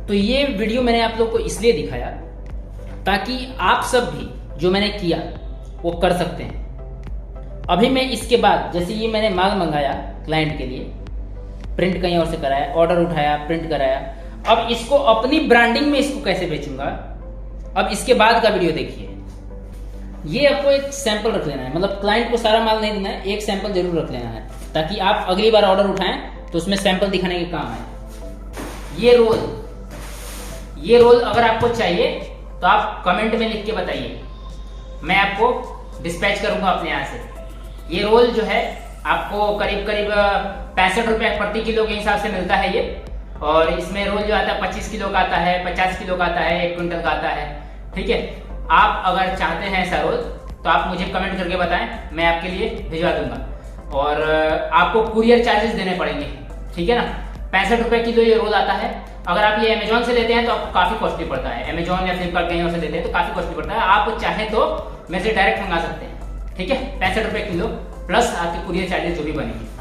तो ये वीडियो मैंने आप लोग को इसलिए दिखाया ताकि आप सब भी जो मैंने किया वो कर सकते हैं। अभी मैं इसके बाद जैसे ये मैंने माल मंगाया क्लाइंट के लिए, प्रिंट कहीं और से कराया, ऑर्डर उठाया, प्रिंट कराया, अब इसको अपनी ब्रांडिंग में इसको कैसे बेचूंगा, अब इसके बाद का वीडियो देखिए। ये आपको एक सैंपल रख लेना है, मतलब क्लाइंट को सारा माल नहीं देना है, एक सैंपल जरूर रख लेना है ताकि आप अगली बार ऑर्डर उठाएं तो उसमें सैंपल दिखाने के काम आए। ये रोल अगर आपको चाहिए तो आप कमेंट में लिख के बताइए, मैं आपको डिस्पैच करूंगा अपने यहाँ से। ये रोल जो है आपको करीब 65 रुपये प्रति किलो के हिसाब से मिलता है ये, और इसमें रोल जो आता है 25 किलो का आता है, 50 किलो का आता है, 1 क्विंटल का आता है। ठीक है, आप अगर चाहते हैं ऐसा रोल तो आप मुझे कमेंट करके बताएं, मैं आपके लिए भिजवा दूंगा। और आपको कुरियर चार्जेस देने पड़ेंगे, ठीक है ना। 65 रुपये किलो ये रोल आता है। अगर आप ये अमेजोन से लेते हैं तो आपको काफी कॉस्टली पड़ता है, अमेजोन या फ्लिपकार्ट कहीं और से लेते हैं तो काफी कॉस्टली पड़ता है। आप चाहे तो मेरे से डायरेक्ट मंगा सकते हैं, ठीक है। 65 रुपये किलो प्लस आपके कुरियर चार्जेस जो भी बनेंगे।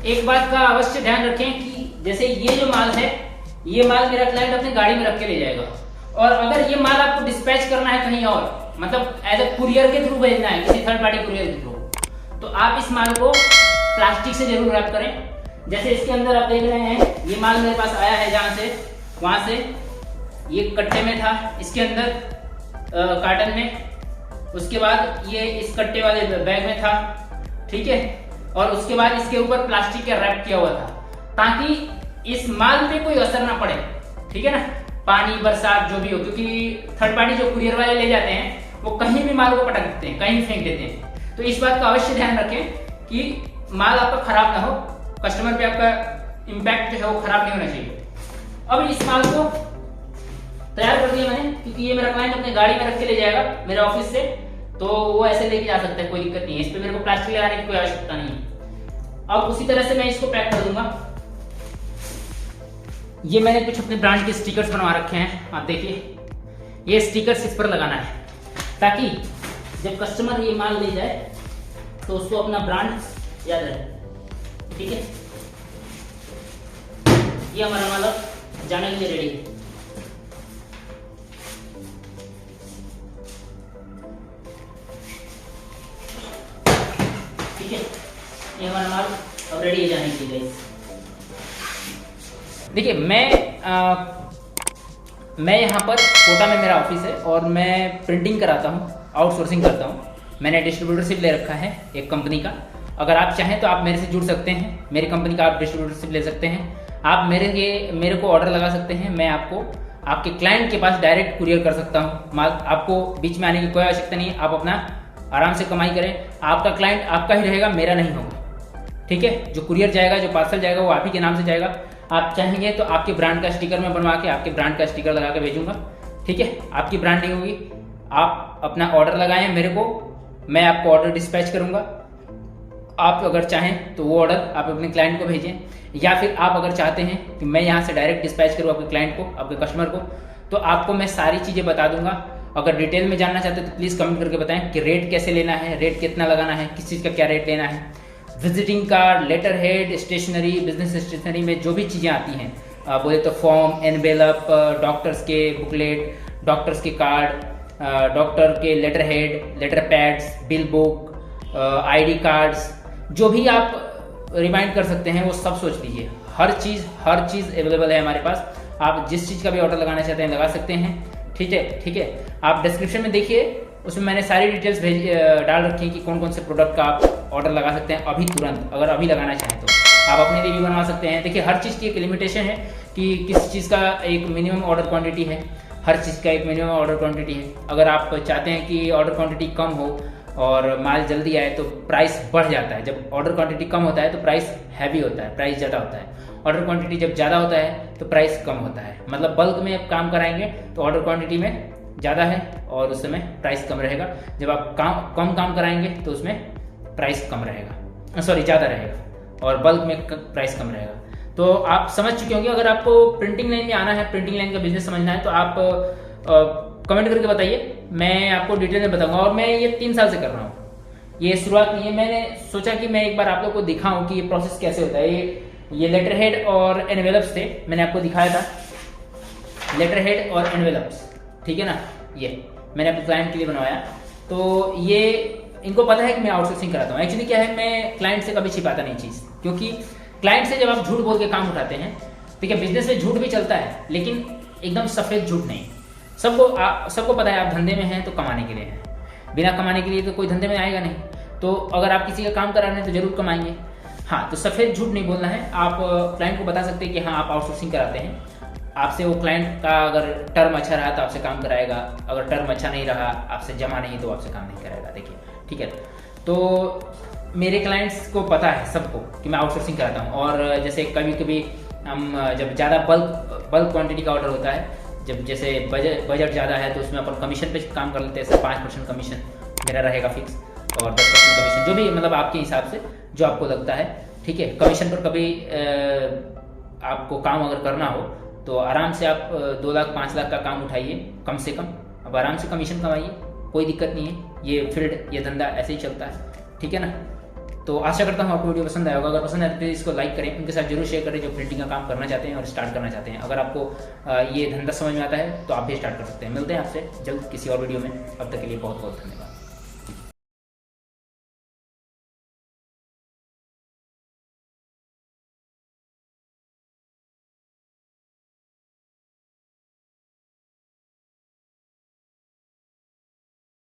एक बात का अवश्य ध्यान रखें कि जैसे ये जो माल है, ये माल मेरा क्लाइंट अपनी गाड़ी में रख के ले जाएगा, और अगर ये माल आपको डिस्पैच करना है कहीं और, मतलब एज ए कुरियर के थ्रू भेजना है, किसी थर्ड पार्टी कुरियर के थ्रू, तो आप इस माल को प्लास्टिक से जरूर रैप करें। जैसे इसके अंदर आप देख रहे हैं, ये माल मेरे पास आया है जहां से, वहां से ये कट्टे में था, इसके अंदर कार्टन में, उसके बाद ये इस कट्टे वाले बैग में था, ठीक है। और उसके बाद इसके ऊपर प्लास्टिक का रैप किया हुआ था ताकि इस माल पे कोई असर ना पड़े, ठीक है ना। पानी बरसात जो भी हो, क्योंकि थर्ड पार्टी जो कुरियर वाले ले जाते हैं वो कहीं भी माल को पटक देते हैं, कहीं फेंक देते हैं। तो इस बात का अवश्य ध्यान रखें कि माल आपका खराब ना हो, कस्टमर पे आपका इम्पैक्ट जो है वो खराब नहीं होना चाहिए। अब इस माल को तैयार कर दिया मैंने, क्योंकि ये मेरा क्लाइंट अपने गाड़ी में रख के ले जाएगा मेरे ऑफिस से, तो वो ऐसे लेके जा सकता है, कोई दिक्कत नहीं है। इस पे मेरे को प्लास्टिक लगाने की कोई आवश्यकता नहीं है। अब उसी तरह से मैं इसको पैक कर दूंगा। ये मैंने कुछ अपने ब्रांड के स्टिकर्स बनवा रखे हैं, आप देखिए। ये स्टिकर्स इस पर लगाना है ताकि जब कस्टमर ये माल ले जाए तो उसको अपना ब्रांड याद रहे, ठीक है। ये हमारा माल जाने के लिए रेडी है। ठीक है, ये हमारा माल अब रेडी है जाने के लिए। देखिए मैं यहाँ पर कोटा में मेरा ऑफिस है और मैं प्रिंटिंग कराता हूँ, आउटसोर्सिंग करता हूँ। मैंने डिस्ट्रीब्यूटरशिप ले रखा है एक कंपनी का। अगर आप चाहें तो आप मेरे से जुड़ सकते हैं, मेरी कंपनी का आप डिस्ट्रीब्यूटरशिप ले सकते हैं। आप मेरे को ऑर्डर लगा सकते हैं, मैं आपको आपके क्लाइंट के पास डायरेक्ट कुरियर कर सकता हूँ माल। आपको बीच में आने की कोई आवश्यकता नहीं है, आप अपना आराम से कमाई करें। आपका क्लाइंट आपका ही रहेगा, मेरा नहीं होगा, ठीक है। जो कुरियर जाएगा, जो पार्सल जाएगा, वो आप ही के नाम से जाएगा। आप चाहेंगे तो आपके ब्रांड का स्टिकर मैं बनवा के आपके ब्रांड का स्टिकर लगा के भेजूंगा, ठीक है। आपकी ब्रांडिंग होगी। आप अपना ऑर्डर लगाएं मेरे को, मैं आपको ऑर्डर डिस्पैच करूंगा। आप अगर चाहें तो वो ऑर्डर आप अपने क्लाइंट को भेजें, या फिर आप अगर चाहते हैं कि मैं यहाँ से डायरेक्ट डिस्पैच करूँ आपके क्लाइंट को, आपके कस्टमर को, तो आपको मैं सारी चीज़ें बता दूंगा। अगर डिटेल में जानना चाहते हो तो प्लीज़ कमेंट करके बताएं कि रेट कैसे लेना है, रेट कितना लगाना है, किस चीज़ का क्या रेट लेना है। Visiting card, letter head, stationery, business stationery में जो भी चीज़ें आती हैं, बोले तो फॉर्म, एनवेलप, डॉक्टर्स के बुकलेट, डॉक्टर्स के कार्ड, डॉक्टर के letter head, letter pads, bill book, ID cards, जो भी आप रिमाइंड कर सकते हैं वो सब सोच लीजिए। हर चीज़ अवेलेबल है हमारे पास। आप जिस चीज़ का भी ऑर्डर लगाना चाहते हैं लगा सकते हैं, ठीक है। आप डिस्क्रिप्शन में देखिए, उसमें मैंने सारी डिटेल्स डाल रखी हैं कि कौन कौन से प्रोडक्ट का आप ऑर्डर लगा सकते हैं अभी तुरंत। अगर अभी लगाना चाहें तो आप अपने लिए भी बनवा सकते हैं। देखिए, हर चीज़ की एक लिमिटेशन है कि किस चीज़ का एक मिनिमम ऑर्डर क्वांटिटी है, हर चीज़ का एक मिनिमम ऑर्डर क्वांटिटी है। अगर आप चाहते हैं कि ऑर्डर क्वांटिटी कम हो और माल जल्दी आए तो प्राइस बढ़ जाता है। जब ऑर्डर क्वांटिटी कम होता है तो प्राइस हैवी होता है, प्राइस ज़्यादा होता है। ऑर्डर क्वांटिटी जब ज़्यादा होता है तो प्राइस कम होता है। मतलब बल्क में आप काम कराएंगे तो ऑर्डर क्वांटिटी में ज़्यादा है और उस समय प्राइस कम रहेगा। जब आप कम काम कराएंगे तो उसमें प्राइस कम रहेगा, सॉरी ज़्यादा रहेगा, और बल्क में प्राइस कम रहेगा। तो आप समझ चुके होंगे। अगर आपको प्रिंटिंग लाइन में आना है, प्रिंटिंग लाइन का बिजनेस समझना है, तो आप कमेंट करके बताइए, मैं आपको डिटेल में बताऊंगा। और मैं ये 3 साल से कर रहा हूँ, ये शुरुआत नहीं है। मैंने सोचा कि मैं एक बार आप लोग को दिखाऊं कि ये प्रोसेस कैसे होता है। ये लेटर हेड और एनवेलप्स थे, मैंने आपको दिखाया था, लेटर हेड और एनवेलप्स, ठीक है ना। ये मैंने अपने क्लाइंट के लिए बनवाया। तो ये इनको पता है कि मैं आउटसोर्सिंग कराता हूँ। एक्चुअली क्या है, मैं क्लाइंट से कभी छिपाता नहीं चीज़, क्योंकि क्लाइंट से जब आप झूठ बोल के काम उठाते हैं, ठीक है, बिजनेस में झूठ भी चलता है, लेकिन एकदम सफ़ेद झूठ नहीं। सबको पता है आप धंधे में हैं तो कमाने के लिए हैं, बिना कमाने के लिए तो कोई धंधे में आएगा नहीं। तो अगर आप किसी का काम करा रहे हैं तो जरूर कमाएंगे। हाँ, तो सफ़ेद झूठ नहीं बोलना है। आप क्लाइंट को बता सकते हैं कि हाँ आप आउटसोर्सिंग कराते हैं, आपसे वो क्लाइंट का अगर टर्म अच्छा रहा तो आपसे काम कराएगा, अगर टर्म अच्छा नहीं रहा, आपसे जमा नहीं, तो आपसे काम नहीं कराएगा। देखिए, ठीक है। तो मेरे क्लाइंट्स को पता है सबको कि मैं आउटसोर्सिंग कराता हूँ। और जैसे कभी कभी हम जब ज़्यादा बल्क क्वांटिटी का ऑर्डर होता है, जब जैसे बजट ज़्यादा है, तो उसमें अपन कमीशन पे काम कर लेते हैं। सर 5% कमीशन मेरा रहेगा फिक्स, और 10% कमीशन, जो भी मतलब आपके हिसाब से जो आपको लगता है, ठीक है। कमीशन पर कभी आपको काम अगर करना हो तो आराम से आप 2 लाख 5 लाख का काम उठाइए कम से कम, अब आराम से कमीशन कमाइए, कोई दिक्कत नहीं है। ये फील्ड, ये धंधा ऐसे ही चलता है, ठीक है ना। तो आशा करता हूँ आपको वीडियो पसंद आया होगा। अगर पसंद आए तो इसको लाइक करें, उनके साथ जरूर शेयर करें जो प्रिंटिंग का काम करना चाहते हैं और स्टार्ट करना चाहते हैं। अगर आपको ये धंधा समझ में आता है तो आप भी स्टार्ट कर सकते हैं। मिलते हैं आपसे जल्द किसी और वीडियो में, अब तक के लिए बहुत बहुत धन्यवाद।